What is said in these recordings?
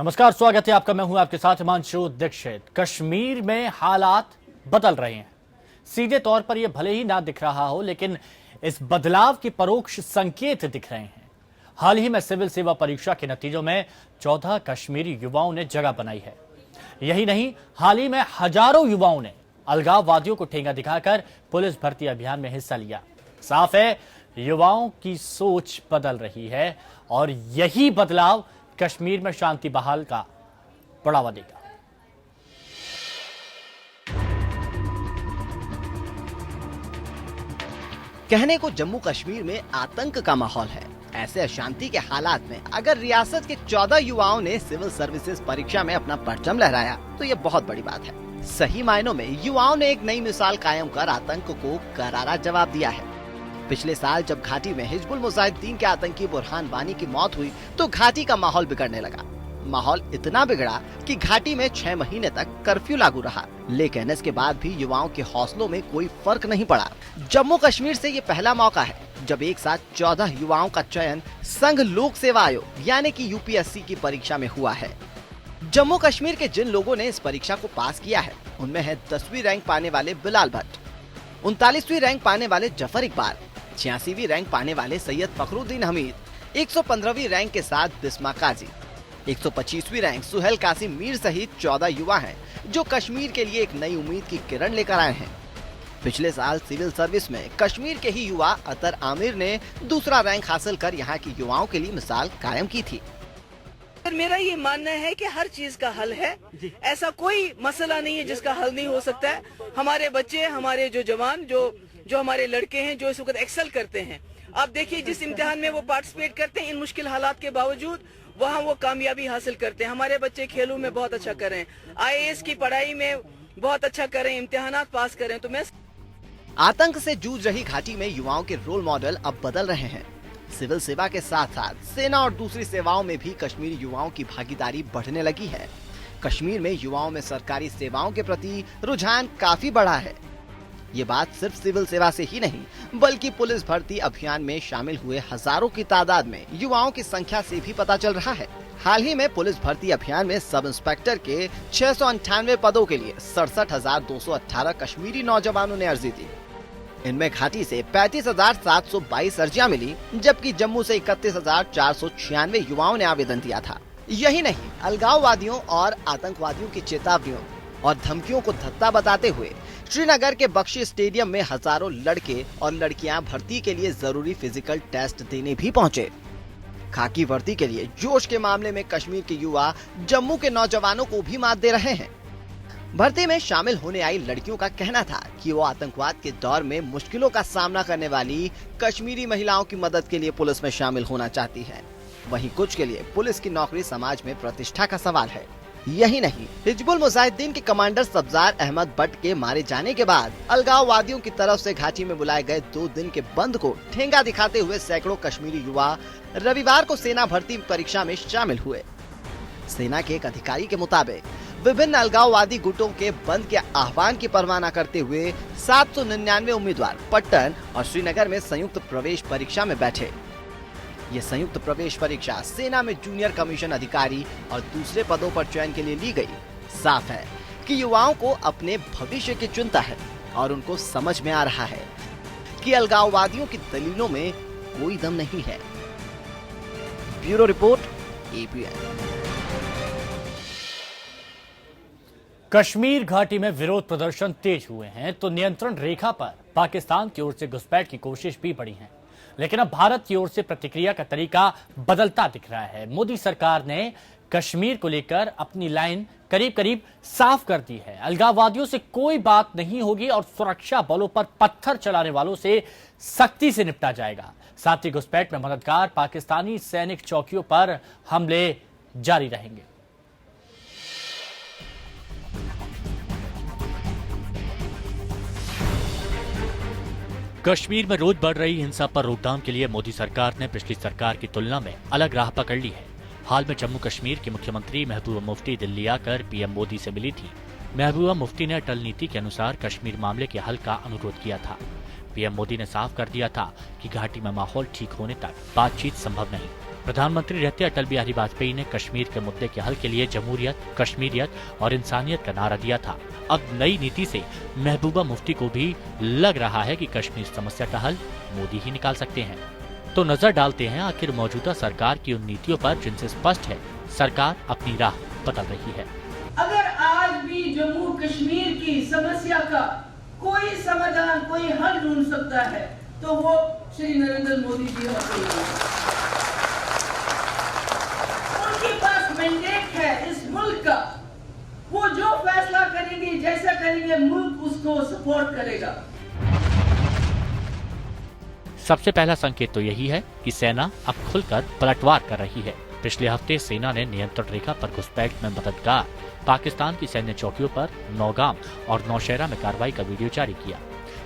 नमस्कार, स्वागत है आपका। मैं हूं आपके साथ हिमांशु दीक्षित। कश्मीर में हालात बदल रहे हैं। सीधे तौर पर यह भले ही ना दिख रहा हो, लेकिन इस बदलाव के परोक्ष संकेत दिख रहे हैं। हाल ही में सिविल सेवा परीक्षा के नतीजों में 14 कश्मीरी युवाओं ने जगह बनाई है। यही नहीं, हाल ही में हजारों युवाओं ने अलगाववादियों को ठेंगा दिखाकर पुलिस भर्ती अभियान में हिस्सा लिया। साफ है, युवाओं की सोच बदल रही है और यही बदलाव कश्मीर में शांति बहाल का बढ़ावा देगा। कहने को जम्मू कश्मीर में आतंक का माहौल है। ऐसे अशांति के हालात में अगर रियासत के 14 युवाओं ने सिविल सर्विसेज परीक्षा में अपना परचम लहराया तो ये बहुत बड़ी बात है। सही मायनों में युवाओं ने एक नई मिसाल कायम कर आतंक को करारा जवाब दिया है। पिछले साल जब घाटी में हिजबुल मुजाहिदीन के आतंकी बुरहान वानी की मौत हुई तो घाटी का माहौल बिगड़ने लगा। माहौल इतना बिगड़ा कि घाटी में 6 महीने तक कर्फ्यू लागू रहा, लेकिन इसके बाद भी युवाओं के हौसलों में कोई फर्क नहीं पड़ा। जम्मू कश्मीर से ये पहला मौका है जब एक साथ 14 युवाओं का चयन संघ लोक सेवा आयोग यानी कि यूपीएससी की परीक्षा में हुआ है। जम्मू कश्मीर के जिन लोगों ने इस परीक्षा को पास किया है उनमें है 10वीं रैंक पाने वाले बिलाल भट्ट, 39वीं रैंक पाने वाले जफर इकबाल, 86वीं रैंक पाने वाले सैयद फखरुद्दीन हमीद, 115वीं रैंक के साथ बिस्मा काजी, 125वीं रैंक सुहेल कासिम मीर सहित 14 युवा हैं जो कश्मीर के लिए एक नई उम्मीद की किरण लेकर आए हैं। पिछले साल सिविल सर्विस में कश्मीर के ही युवा अतर आमिर ने दूसरा रैंक हासिल कर यहाँ के युवाओं के लिए मिसाल कायम की थी। मेरा ये मानना है कि हर चीज का हल है। ऐसा कोई मसला नहीं है जिसका हल नहीं हो सकता है। हमारे बच्चे, हमारे जो जवान, जो हमारे लड़के हैं जो इस वक्त एक्सेल करते हैं, आप देखिए जिस इम्तिहान में वो पार्टिसिपेट करते हैं, इन मुश्किल हालात के बावजूद वहाँ वो कामयाबी हासिल करते हैं। हमारे बच्चे खेलों में बहुत अच्छा कर रहे हैं, आईएएस की पढ़ाई में बहुत अच्छा कर रहे हैं, इम्तिहानात पास कर रहे हैं। तो मैं आतंक से जूझ रही घाटी में युवाओं के रोल मॉडल अब बदल रहे हैं। सिविल सेवा के साथ साथ सेना और दूसरी सेवाओं में भी कश्मीरी युवाओं की भागीदारी बढ़ने लगी है। कश्मीर में युवाओं में सरकारी सेवाओं के प्रति रुझान काफी बढ़ा है। ये बात सिर्फ सिविल सेवा से ही नहीं बल्कि पुलिस भर्ती अभियान में शामिल हुए हजारों की तादाद में युवाओं की संख्या से भी पता चल रहा है। हाल ही में पुलिस भर्ती अभियान में सब इंस्पेक्टर के 698 पदों के लिए 67,218 कश्मीरी नौजवानों ने अर्जी दी। इनमें घाटी से 35,722 अर्जियां मिली, जबकि जम्मू से 31,496 युवाओं ने आवेदन दिया था। यही नहीं, अलगाववादियों और आतंकवादियों की चेतावनियों और धमकियों को धत्ता बताते हुए श्रीनगर के बख्शी स्टेडियम में हजारों लड़के और लड़कियां भर्ती के लिए जरूरी फिजिकल टेस्ट देने भी पहुंचे। खाकी वर्दी के लिए जोश के मामले में कश्मीर के युवा जम्मू के नौजवानों को भी मात दे रहे हैं। भर्ती में शामिल होने आई लड़कियों का कहना था कि वो आतंकवाद के दौर में मुश्किलों का सामना करने वाली कश्मीरी महिलाओं की मदद के लिए पुलिस में शामिल होना चाहती हैं। वहीं कुछ के लिए पुलिस की नौकरी समाज में प्रतिष्ठा का सवाल है। यही नहीं, हिजबुल मुजाहिदीन के कमांडर सब्जार अहमद भट्ट के मारे जाने के बाद अलगाववादियों की तरफ से घाटी में बुलाए गए 2 दिन के बंद को ठेंगा दिखाते हुए सैकड़ों कश्मीरी युवा रविवार को सेना भर्ती परीक्षा में शामिल हुए। सेना के एक अधिकारी के मुताबिक विभिन्न अलगाववादी गुटों के बंद के आह्वान की परवाह न करते हुए 799 उम्मीदवार पट्टन और श्रीनगर में संयुक्त प्रवेश परीक्षा में बैठे। ये संयुक्त प्रवेश परीक्षा सेना में जूनियर कमीशन अधिकारी और दूसरे पदों पर चयन के लिए ली गई। साफ है कि युवाओं को अपने भविष्य की चिंता है और उनको समझ में आ रहा है कि अलगाववादियों की दलीलों में कोई दम नहीं है। Bureau report, APN। कश्मीर घाटी में विरोध प्रदर्शन तेज हुए हैं तो नियंत्रण रेखा पर पाकिस्तान की ओर से घुसपैठ की कोशिश भी बढ़ी है, लेकिन अब भारत की ओर से प्रतिक्रिया का तरीका बदलता दिख रहा है। मोदी सरकार ने कश्मीर को लेकर अपनी लाइन करीब करीब साफ कर दी है। अलगाववादियों से कोई बात नहीं होगी और सुरक्षा बलों पर पत्थर चलाने वालों से सख्ती से निपटा जाएगा। साथ ही घुसपैठ में मददगार पाकिस्तानी सैनिक चौकियों पर हमले जारी रहेंगे। कश्मीर में रोज बढ़ रही हिंसा पर रोकथाम के लिए मोदी सरकार ने पिछली सरकार की तुलना में अलग राह पकड़ ली है। हाल में जम्मू कश्मीर की मुख्यमंत्री महबूबा मुफ्ती दिल्ली आकर पीएम मोदी से मिली थी। महबूबा मुफ्ती ने अटल नीति के अनुसार कश्मीर मामले के हल का अनुरोध किया था। पीएम मोदी ने साफ कर दिया था कि घाटी में माहौल ठीक होने तक बातचीत संभव नहीं। प्रधानमंत्री रहते अटल बिहारी वाजपेयी ने कश्मीर के मुद्दे के हल के लिए जमहूरियत, कश्मीरियत और इंसानियत का नारा दिया था। अब नई नीति से महबूबा मुफ्ती को भी लग रहा है कि कश्मीर समस्या का हल मोदी ही निकाल सकते हैं। तो नजर डालते हैं आखिर मौजूदा सरकार की उन नीतियों पर जिनसे स्पष्ट है सरकार अपनी राह बदल रही है। अगर आज भी जम्मू कश्मीर की समस्या का कोई समाधान, कोई हल ढूंढ सकता है तो वो श्री नरेंद्र मोदी जी होते हैं। उनके पास मैंडेट है इस मुल्क का, वो जो फैसला करेंगे, जैसा करेंगे, मुल्क उसको सपोर्ट करेगा। सबसे पहला संकेत तो यही है कि सेना अब खुलकर पलटवार कर रही है। पिछले हफ्ते सेना ने नियंत्रण रेखा पर घुसपैठ में मददगार पाकिस्तान की सैन्य चौकियों पर नौगाम और नौशहरा में कार्रवाई का वीडियो जारी किया।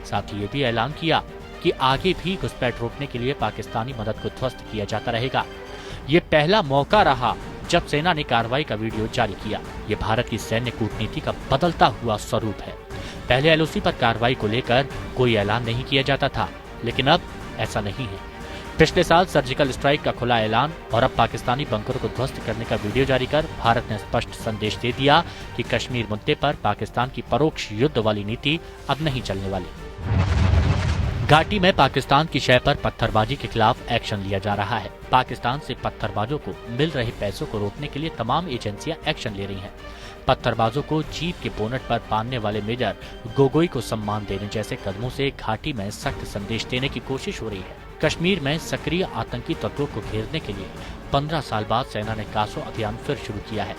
साथ ही ये भी ऐलान किया कि आगे भी घुसपैठ रोकने के लिए पाकिस्तानी मदद को ध्वस्त किया जाता रहेगा। ये पहला मौका रहा जब सेना ने कार्रवाई का वीडियो जारी किया। ये भारत की सैन्य कूटनीति का बदलता हुआ स्वरूप है। पहले एलओसी पर कार्रवाई को लेकर कोई ऐलान नहीं किया जाता था, लेकिन अब ऐसा नहीं है। पिछले साल सर्जिकल स्ट्राइक का खुला ऐलान और अब पाकिस्तानी बंकरों को ध्वस्त करने का वीडियो जारी कर भारत ने स्पष्ट संदेश दे दिया कि कश्मीर मुद्दे पर पाकिस्तान की परोक्ष युद्ध वाली नीति अब नहीं चलने वाली। घाटी में पाकिस्तान की शय पर पत्थरबाजी के खिलाफ एक्शन लिया जा रहा है। पाकिस्तान से पत्थरबाजों को मिल रहे पैसों को रोकने के लिए तमाम एजेंसियां एक्शन ले रही हैं। पत्थरबाजों को जीप के बोनट पर बांधने वाले मेजर गोगोई को सम्मान देने जैसे कदमों से घाटी में सख्त संदेश देने की कोशिश हो रही है। कश्मीर में सक्रिय आतंकी तत्वों को घेरने के लिए 15 साल बाद सेना ने कासो अभियान फिर शुरू किया है।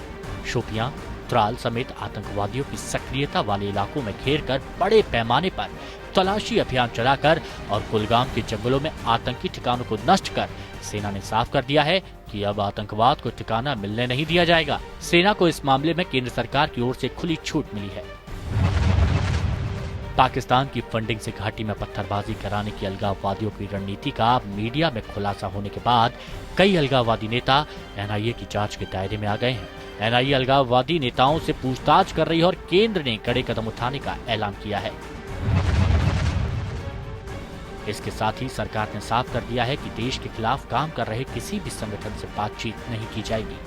शोपियां, त्राल समेत आतंकवादियों की सक्रियता वाले इलाकों में घेरकर बड़े पैमाने पर तलाशी अभियान चलाकर और कुलगाम के जंगलों में आतंकी ठिकानों को नष्ट कर सेना ने साफ कर दिया है कि अब आतंकवाद को ठिकाना मिलने नहीं दिया जाएगा। सेना को इस मामले में केंद्र सरकार की ओर से खुली छूट मिली है। पाकिस्तान की फंडिंग से घाटी में पत्थरबाजी कराने की अलगाववादियों की रणनीति का मीडिया में खुलासा होने के बाद कई अलगाववादी नेता एनआईए की जांच के दायरे में आ गए हैं। एनआईए अलगाववादी नेताओं से पूछताछ कर रही है और केंद्र ने कड़े कदम उठाने का ऐलान किया है। इसके साथ ही सरकार ने साफ कर दिया है कि देश के खिलाफ काम कर रहे किसी भी संगठन से बातचीत नहीं की जाएगी।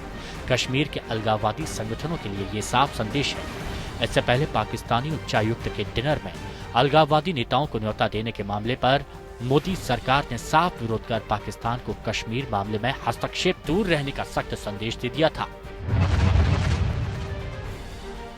कश्मीर के अलगाववादी संगठनों के लिए ये साफ संदेश है। इससे पहले पाकिस्तानी उच्चायुक्त के डिनर में अलगाववादी नेताओं को न्योता देने के मामले पर मोदी सरकार ने साफ विरोध कर पाकिस्तान को कश्मीर मामले में हस्तक्षेप दूर रहने का सख्त संदेश दे दिया था।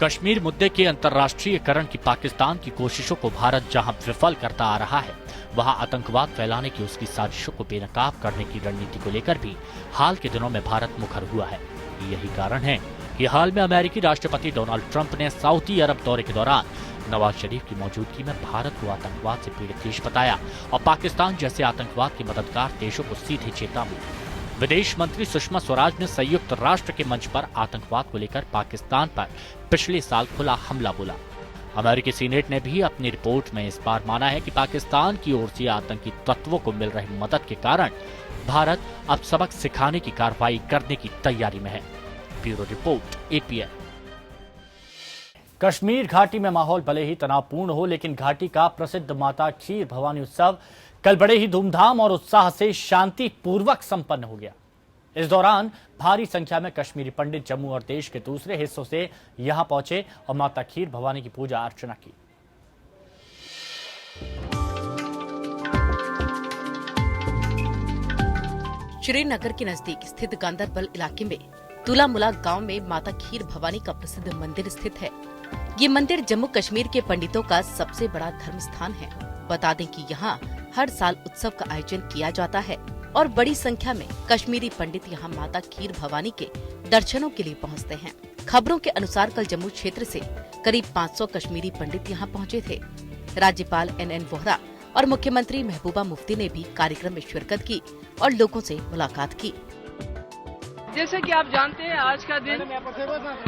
कश्मीर मुद्दे के अंतर्राष्ट्रीयकरण की पाकिस्तान की कोशिशों को भारत जहां विफल करता आ रहा है, वहां आतंकवाद फैलाने की उसकी साजिशों को बेनकाब करने की रणनीति को लेकर भी हाल के दिनों में भारत मुखर हुआ है। यही कारण है कि हाल में अमेरिकी राष्ट्रपति डोनाल्ड ट्रंप ने सऊदी अरब दौरे के दौरान नवाज शरीफ की मौजूदगी में भारत को आतंकवाद से पीड़ित देश बताया और पाकिस्तान जैसे आतंकवाद के मददगार देशों को सीधे चेतावनी। विदेश मंत्री सुषमा स्वराज ने संयुक्त राष्ट्र के मंच पर आतंकवाद को लेकर पाकिस्तान पर पिछले साल खुला हमला बोला। अमेरिकी सीनेट ने भी अपनी रिपोर्ट में इस बार माना है कि पाकिस्तान की ओर से आतंकी तत्वों को मिल रही मदद के कारण भारत अब सबक सिखाने की कार्रवाई करने की तैयारी में है। Bureau report, APN. कश्मीर घाटी में माहौल भले ही तनावपूर्ण हो, लेकिन घाटी का प्रसिद्ध माता खीर भवानी उत्सव कल बड़े ही धूमधाम और उत्साह से शांतिपूर्वक संपन्न हो गया। इस दौरान भारी संख्या में कश्मीरी पंडित जम्मू और देश के दूसरे हिस्सों से यहां पहुंचे और माता खीर भवानी की पूजा अर्चना की। श्रीनगर के नजदीक स्थित गांदरबल इलाके में तुलामुला गांव में माता खीर भवानी का प्रसिद्ध मंदिर स्थित है। ये मंदिर जम्मू कश्मीर के पंडितों का सबसे बड़ा धर्म स्थान है। बता दें कि यहाँ हर साल उत्सव का आयोजन किया जाता है और बड़ी संख्या में कश्मीरी पंडित यहाँ माता खीर भवानी के दर्शनों के लिए पहुँचते हैं। खबरों के अनुसार कल जम्मू क्षेत्र से करीब 500 कश्मीरी पंडित यहाँ पहुँचे थे। राज्यपाल NN वोहरा और मुख्यमंत्री महबूबा मुफ्ती ने भी कार्यक्रम में शिरकत की और लोगों से मुलाकात की। जैसे कि आप जानते हैं, आज का दिन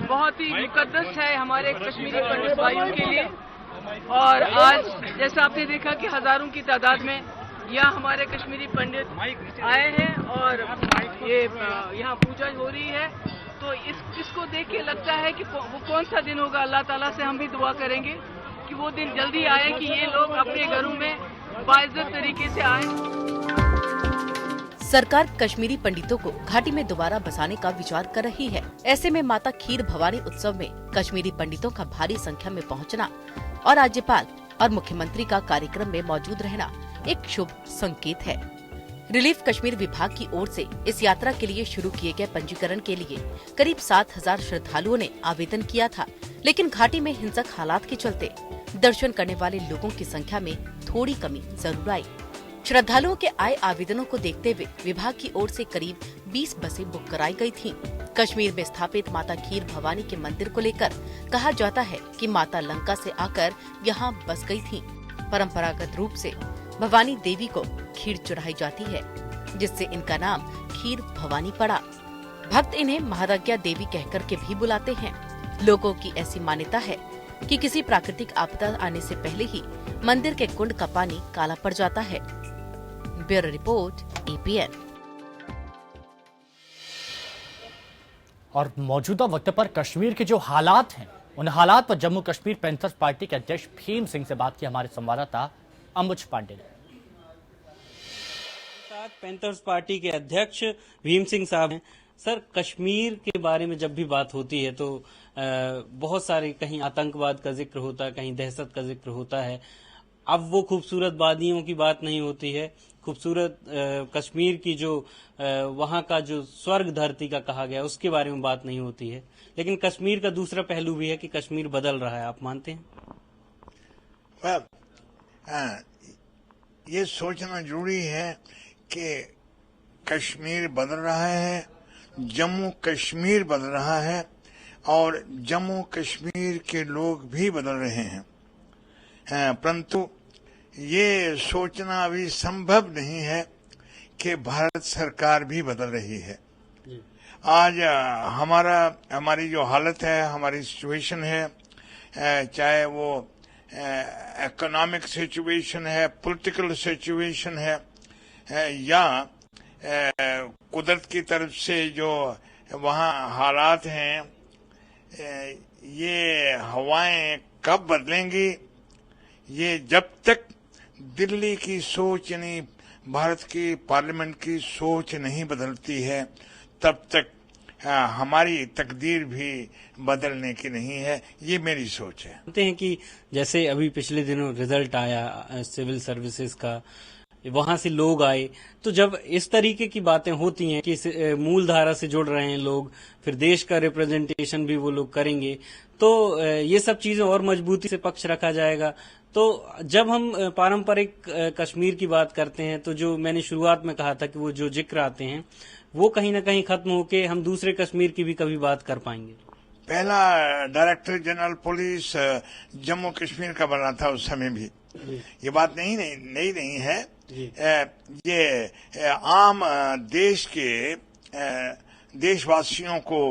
बहुत ही मुकद्दस है हमारे कश्मीरी पंडित भाइयों के लिए। और आज जैसा आपने देखा कि हजारों की तादाद में यहाँ हमारे कश्मीरी पंडित आए हैं और ये यहाँ पूजा हो रही है। तो इसको देख के लगता है कि वो कौन सा दिन होगा। अल्लाह ताला से हम भी दुआ करेंगे कि वो दिन जल्दी आए, कि ये लोग अपने घरों में बाइज्जत तरीके से आए। सरकार कश्मीरी पंडितों को घाटी में दोबारा बसाने का विचार कर रही है। ऐसे में माता खीर भवानी उत्सव में कश्मीरी पंडितों का भारी संख्या में पहुंचना और राज्यपाल और मुख्यमंत्री का कार्यक्रम में मौजूद रहना एक शुभ संकेत है। रिलीफ कश्मीर विभाग की ओर से इस यात्रा के लिए शुरू किए गए पंजीकरण के लिए करीब 7,000 श्रद्धालुओं ने आवेदन किया था, लेकिन घाटी में हिंसक हालात के चलते दर्शन करने वाले लोगों की संख्या में थोड़ी कमी जरूर आई। श्रद्धालुओं के आए आवेदनों को देखते हुए विभाग की ओर से करीब 20 बसें बुक कराई गई थीं। कश्मीर में स्थापित माता खीर भवानी के मंदिर को लेकर कहा जाता है कि माता लंका से आकर यहाँ बस गई थीं। परंपरागत रूप से भवानी देवी को खीर चढ़ाई जाती है, जिससे इनका नाम खीर भवानी पड़ा। भक्त इन्हें महाराज्ञा देवी कहकर के भी बुलाते हैं। लोगों की ऐसी मान्यता है कि किसी प्राकृतिक आपदा आने से पहले ही मंदिर के कुंड का पानी काला पड़ जाता है। Bureau report, APN। और मौजूदा वक्त पर कश्मीर के जो हालात हैं, उन हालात पर जम्मू कश्मीर पैंथर्स पार्टी के अध्यक्ष भीम सिंह से बात की हमारे संवाददाता अंबुज पांडे ने। पैंथर्स पार्टी के अध्यक्ष भीम सिंह साहब हैं। सर, कश्मीर के बारे में जब भी बात होती है तो बहुत सारे, कहीं आतंकवाद का जिक्र होता है, कहीं दहशत का जिक्र होता है। अब वो खूबसूरत वादियों की बात नहीं होती है, खूबसूरत कश्मीर की जो वहाँ का जो स्वर्ग धरती का कहा गया उसके बारे में बात नहीं होती है। लेकिन कश्मीर का दूसरा पहलू भी है कि कश्मीर बदल रहा है, आप मानते हैं? ये सोचना जरूरी है कि कश्मीर बदल रहा है, जम्मू कश्मीर बदल रहा है और जम्मू कश्मीर के लोग भी बदल रहे हैं। परंतु ये सोचना अभी संभव नहीं है कि भारत सरकार भी बदल रही है। आज हमारी जो हालत है, हमारी सिचुएशन है, चाहे वो इकोनॉमिक सिचुएशन है, पॉलिटिकल सिचुएशन है, या कुदरत की तरफ से जो वहाँ हालात हैं, ये हवाएं कब बदलेंगी, ये जब तक दिल्ली की सोच यानी भारत की पार्लियामेंट की सोच नहीं बदलती है, तब तक हमारी तकदीर भी बदलने की नहीं है। ये मेरी सोच है। जानते हैं कि जैसे अभी पिछले दिनों रिजल्ट आया सिविल सर्विसेज का, वहां से लोग आए, तो जब इस तरीके की बातें होती हैं कि मूल धारा से जुड़ रहे हैं लोग, फिर देश का रिप्रेजेंटेशन भी वो लोग करेंगे, तो ये सब चीजें और मजबूती से पक्ष रखा जाएगा। तो जब हम पारंपरिक कश्मीर की बात करते हैं, तो जो मैंने शुरुआत में कहा था कि वो जो जिक्र आते हैं वो कहीं ना कहीं खत्म होके हम दूसरे कश्मीर की भी कभी बात कर पाएंगे। पहला director general police Jammu Kashmir का बना था उस समय भी। ये बात नहीं है। ये आम देश के देशवासियों को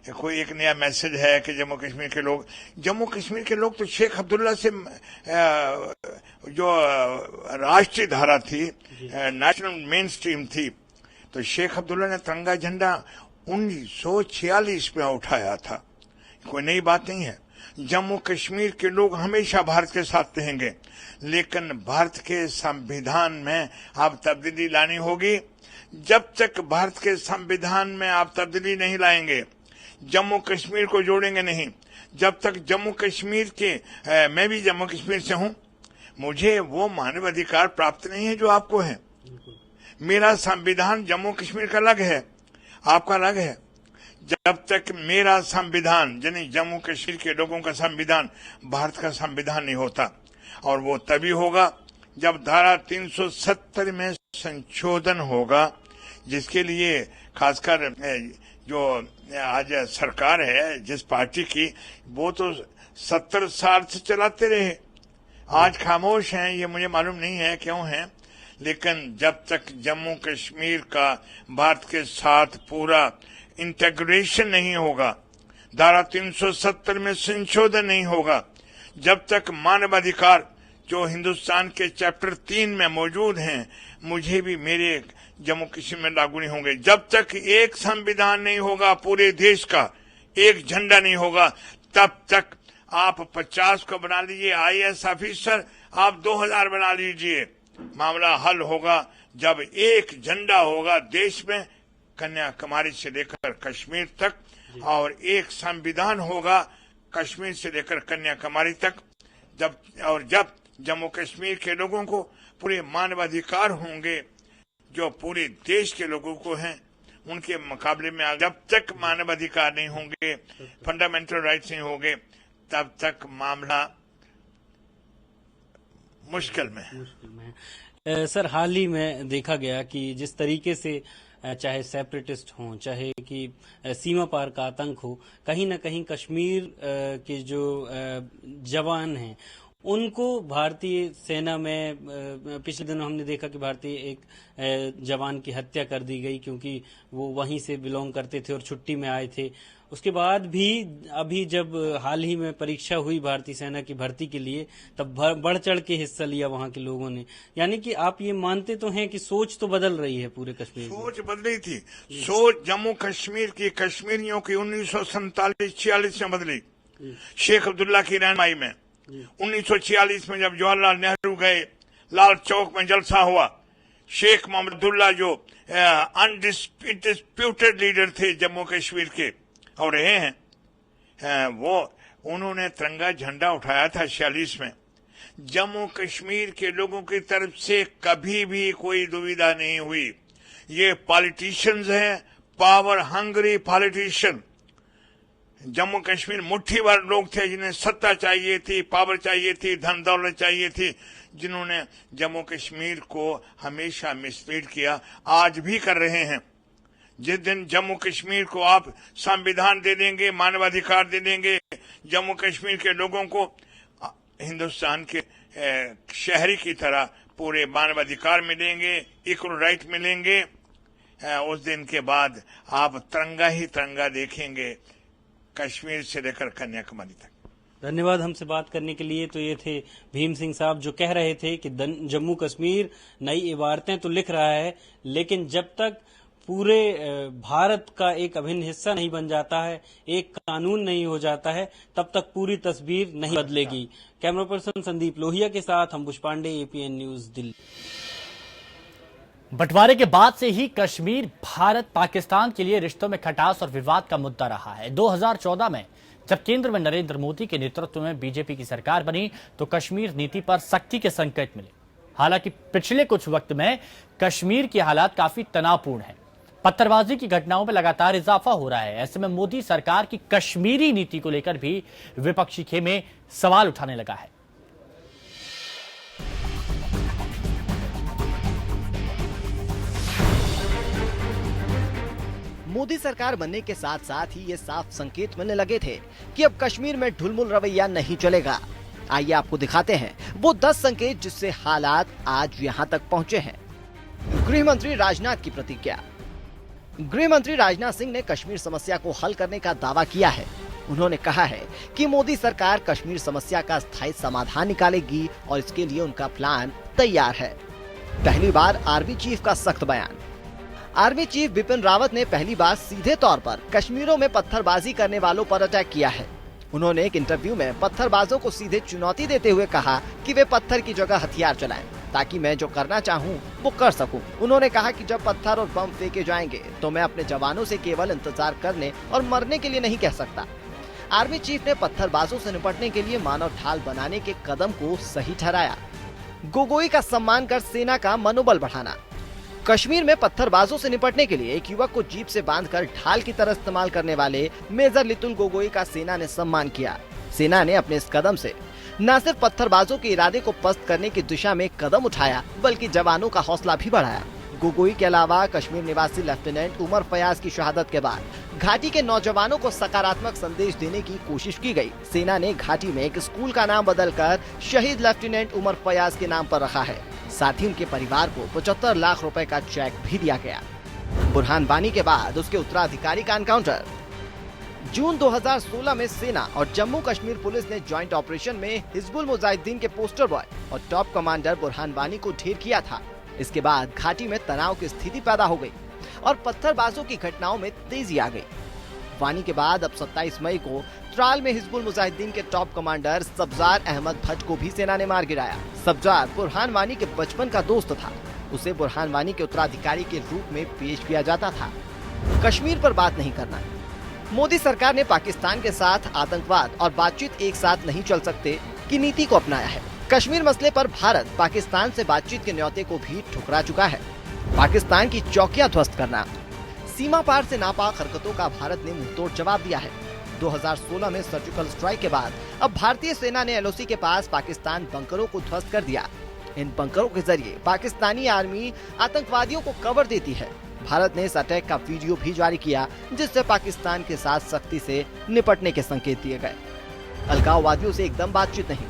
कोई एक नया मैसेज है कि जम्मू कश्मीर के लोग तो शेख अब्दुल्ला से जो राष्ट्रीय धारा थी, नेशनल मेन स्ट्रीम थी, तो शेख अब्दुल्ला ने तिरंगा झंडा 1946 में उठाया था। कोई नई बात नहीं है। जम्मू कश्मीर के लोग हमेशा भारत के साथ रहेंगे, लेकिन भारत के संविधान में अब तब्दीली लानी होगी। जब तक भारत के संविधान में आप तब्दीली नहीं लाएंगे, जम्मू कश्मीर को जोड़ेंगे नहीं, जब तक जम्मू कश्मीर के मैं भी जम्मू कश्मीर से हूं, मुझे वो मानव अधिकार प्राप्त नहीं है जो आपको है। मेरा संविधान जम्मू कश्मीर का अलग है, आपका अलग है। जब तक मेरा संविधान यानी जम्मू कश्मीर के लोगों का संविधान भारत का संविधान नहीं होता, और वो तभी होगा जब धारा 370 में संशोधन होगा, जिसके लिए खासकर जो आज सरकार है जिस पार्टी की, वो तो 70 साल से चलाते रहे, आज खामोश हैं। ये मुझे मालूम नहीं है क्यों हैं, लेकिन जब तक जम्मू कश्मीर का भारत के साथ पूरा इंटीग्रेशन नहीं होगा, धारा 370 में संशोधन नहीं होगा, जब तक मानवाधिकार जो हिंदुस्तान के चैप्टर 3 में मौजूद हैं, मुझे भी मेरे जम्मू कश्मीर में लागू नहीं होंगे। जब तक एक संविधान नहीं होगा पूरे देश का, एक झंडा नहीं होगा, तब तक आप 50 को बना लीजिए IAS ऑफिसर, आप 2000 बना लीजिए, मामला हल होगा जब एक झंडा होगा देश में, कन्याकुमारी से लेकर कश्मीर तक, और एक संविधान होगा कश्मीर से लेकर कन्याकुमारी तक। जब जम्मू कश्मीर के लोगों को पूरे मानवाधिकार होंगे जो पूरे देश के लोगों को हैं, उनके मुकाबले में जब तक मानवाधिकार नहीं होंगे, फंडामेंटल राइट्स नहीं होंगे, तब तक मामला मुश्किल में है। सर, हाल ही में देखा गया कि जिस तरीके से चाहे सेपरेटिस्ट हों, चाहे कि सीमा पार का आतंक हो, कहीं ना कहीं कश्मीर के जो जवान हैं उनको भारतीय सेना में पिछले दिनों हमने देखा कि भारतीय एक जवान की हत्या कर दी गई क्योंकि वो वहीं से बिलोंग करते थे और छुट्टी में आए थे। उसके बाद भी अभी जब हाल ही में परीक्षा हुई भारतीय सेना की भर्ती के लिए, तब बढ़ चढ़ के हिस्सा लिया वहां के लोगों ने। यानी कि आप ये मानते तो हैं कि सोच तो बदल रही है पूरे कश्मीर में? सोच बदली थी। सोच जम्मू कश्मीर की कश्मीरियों की 1947-46 में बदली, शेख अब्दुल्ला की रहनुमाई में। 1946 में जब जवाहरलाल नेहरू गए, लाल चौक में जलसा हुआ, शेख मोहम्मद अब्दुल्ला जो अनडिस्प्यूटेड लीडर थे जम्मू कश्मीर के और रहे हैं, उन्होंने तिरंगा झंडा उठाया था 46 में। जम्मू कश्मीर के लोगों की तरफ से कभी भी कोई दुविधा नहीं हुई। ये पॉलिटिशियंस हैं, power hungry politician. Jammu Kashmir मुट्ठी भर लोग थे जिन्हें सत्ता चाहिए थी, पावर चाहिए थी, धन दौलत चाहिए थी, जिन्होंने जम्मू कश्मीर को हमेशा मिसलीड किया, आज भी कर रहे हैं। जिस दिन जम्मू कश्मीर को आप संविधान दे देंगे, मानवाधिकार दे देंगे, जम्मू कश्मीर के लोगों को हिंदुस्तान के शहरी की तरह पूरे मानवाधिकार मिलेंगे, इक्वल राइट मिलेंगे, उस दिन के बाद आप तिरंगा ही तिरंगा देखेंगे कश्मीर से लेकर कन्याकुमारी तक। धन्यवाद हमसे बात करने के लिए। तो ये थे भीम सिंह साहब जो कह रहे थे कि जम्मू कश्मीर नई इबारतें तो लिख रहा है, लेकिन जब तक पूरे भारत का एक अभिन्न हिस्सा नहीं बन जाता है, एक कानून नहीं हो जाता है, तब तक पूरी तस्वीर नहीं बदलेगी। कैमरा पर्सन संदीप लोहिया के साथ अंबुश पांडे, एपीएन न्यूज, दिल्ली। बंटवारे के बाद से ही कश्मीर भारत पाकिस्तान के लिए रिश्तों में खटास और विवाद का मुद्दा रहा है। 2014 में जब केंद्र में नरेंद्र मोदी के नेतृत्व में बीजेपी की सरकार बनी तो कश्मीर नीति पर सख्ती के संकेत मिले। हालांकि पिछले कुछ वक्त में कश्मीर के हालात काफी तनावपूर्ण हैं। पत्थरबाजी की घटनाओं में लगातार इजाफा हो रहा है। ऐसे में मोदी सरकार की कश्मीरी नीति को लेकर भी विपक्षी खेमे सवाल उठाने लगा है। मोदी सरकार बनने के साथ साथ ही ये साफ संकेत मिलने लगे थे कि अब कश्मीर में ढुलमुल रवैया नहीं चलेगा। आइए आपको दिखाते हैं वो 10 संकेत जिससे हालात आज यहाँ तक पहुँचे हैं। गृह मंत्री राजनाथ की प्रतिक्रिया। गृह मंत्री राजनाथ सिंह ने कश्मीर समस्या को हल करने का दावा किया है। उन्होंने कहा है कि मोदी सरकार कश्मीर समस्या का स्थायी समाधान निकालेगी और इसके लिए उनका प्लान तैयार है। पहली बार आर्मी चीफ का सख्त बयान। आर्मी चीफ बिपिन रावत ने पहली बार सीधे तौर पर कश्मीरों में पत्थरबाजी करने वालों पर अटैक किया है। उन्होंने एक इंटरव्यू में पत्थरबाजों को सीधे चुनौती देते हुए कहा कि वे पत्थर की जगह हथियार चलाएं ताकि मैं जो करना चाहूं वो कर सकूं। उन्होंने कहा कि जब पत्थर और बम फेंके जाएंगे तो मैं अपने जवानों से केवल इंतजार करने और मरने के लिए नहीं कह सकता। आर्मी चीफ ने पत्थरबाजों से निपटने के लिए मानव ढाल बनाने के कदम को सही ठहराया। गोगोई का सम्मान कर सेना का मनोबल बढ़ाना। कश्मीर में पत्थरबाजों से निपटने के लिए एक युवक को जीप से बांधकर ढाल की तरह इस्तेमाल करने वाले मेजर लितुल गोगोई का सेना ने सम्मान किया। सेना ने अपने इस कदम से न सिर्फ पत्थरबाजों के इरादे को पस्त करने की दिशा में कदम उठाया बल्कि जवानों का हौसला भी बढ़ाया। गोगोई के अलावा कश्मीर निवासी लेफ्टिनेंट उमर फयाज की शहादत के बाद घाटी के नौजवानों को सकारात्मक संदेश देने की कोशिश की गई। सेना ने घाटी में एक स्कूल का नाम बदलकर शहीद लेफ्टिनेंट उमर फयाज के नाम पर रखा है। साथ ही उनके परिवार को 75 लाख रुपए का चेक भी दिया गया। बुरहान वानी के बाद उसके उत्तराधिकारी का एनकाउंटर। जून 2016 में सेना और जम्मू कश्मीर पुलिस ने ज्वाइंट ऑपरेशन में हिजबुल मुजाहिदीन के पोस्टर बॉय और टॉप कमांडर बुरहान वानी को ढेर किया था। इसके बाद घाटी में तनाव की स्थिति पैदा हो गई और पत्थरबाजों की घटनाओं में तेजी आ गई। वानी के बाद अब 27 मई को त्राल में हिजबुल मुजाहिदीन के टॉप कमांडर सब्जार अहमद भट्ट को भी सेना ने मार गिराया। सब्जार बुरहान वानी के बचपन का दोस्त था। उसे बुरहान वानी के उत्तराधिकारी के रूप में पेश किया जाता था। कश्मीर पर बात नहीं करना। मोदी सरकार ने पाकिस्तान के साथ आतंकवाद और बातचीत एक साथ नहीं चल सकते की नीति को अपनाया है। कश्मीर मसले पर भारत पाकिस्तान से बातचीत के न्योते को भी ठुकरा चुका है। पाकिस्तान की चौकियां ध्वस्त करना, सीमा पार से नापाक हरकतों का भारत ने मुंहतोड़ जवाब दिया है। 2016 में सर्जिकल स्ट्राइक के बाद अब भारतीय सेना ने एलओसी के पास पाकिस्तान बंकरों को ध्वस्त कर दिया। इन बंकरों के जरिए पाकिस्तानी आर्मी आतंकवादियों को कवर देती है। भारत ने इस अटैक का वीडियो भी जारी किया, जिससे पाकिस्तान के साथ सख्ती से निपटने के संकेत दिए गए। अलगाववादियों से एकदम बातचीत नहीं।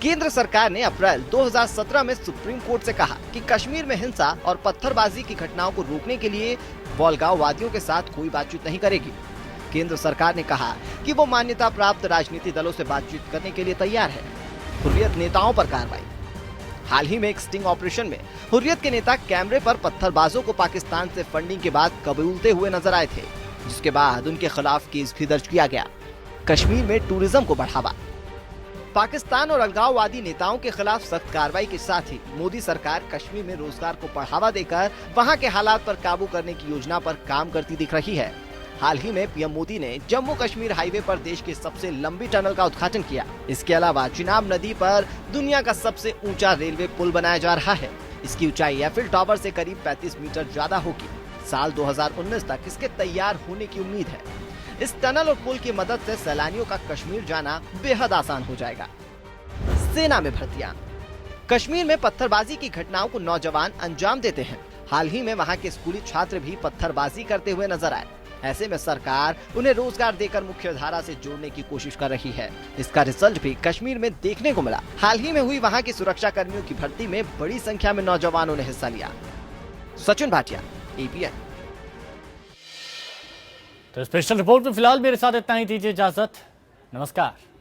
केंद्र सरकार ने अप्रैल 2017 में सुप्रीम कोर्ट से कहा कि कश्मीर में हिंसा और पत्थरबाजी की घटनाओं को रोकने के लिए वो अलगाववादियों के साथ कोई बातचीत नहीं करेगी। केंद्र सरकार ने कहा कि वो मान्यता प्राप्त राजनीतिक दलों से बातचीत करने के लिए तैयार है। हुर्रियत नेताओं पर कार्रवाई। हाल ही में एक स्टिंग ऑपरेशन में हुर्रियत के नेता कैमरे पर पत्थरबाजों को पाकिस्तान से फंडिंग के बाद कबूलते हुए नजर आए थे, जिसके बाद उनके खिलाफ केस भी दर्ज किया गया। कश्मीर में टूरिज्म को बढ़ावा। पाकिस्तान और अलगाववादी नेताओं के खिलाफ सख्त कार्रवाई के साथ ही मोदी सरकार कश्मीर में रोजगार को बढ़ावा देकर वहां के हालात पर काबू करने की योजना पर काम करती दिख रही है। हाल ही में पीएम मोदी ने जम्मू कश्मीर हाईवे पर देश की सबसे लंबी टनल का उद्घाटन किया। इसके अलावा चिनाब नदी पर दुनिया का सबसे ऊंचा रेलवे पुल बनाया जा रहा है। इसकी ऊंचाई एफिल टावर से करीब 35 मीटर ज्यादा होगी। साल 2019 तक इसके तैयार होने की उम्मीद है। इस टनल और पुल की मदद से सैलानियों का कश्मीर जाना बेहद आसान हो जाएगा। सेना में भर्तियां। कश्मीर में पत्थरबाजी की घटनाओं को नौजवान अंजाम देते हैं। हाल ही में वहां के स्कूली छात्र भी पत्थरबाजी करते हुए नजर आए। ऐसे में सरकार उन्हें रोजगार देकर मुख्य धारा से जोड़ने की कोशिश कर रही है। इसका रिजल्ट भी कश्मीर में देखने को मिला। हाल ही में हुई वहां की सुरक्षा कर्मियों की भर्ती में बड़ी संख्या में नौजवानों ने हिस्सा लिया। सचिन भाटिया, APN। तो स्पेशल रिपोर्ट में फिलहाल मेरे साथ इतना ही। दीजिए इजाजत। नमस्कार।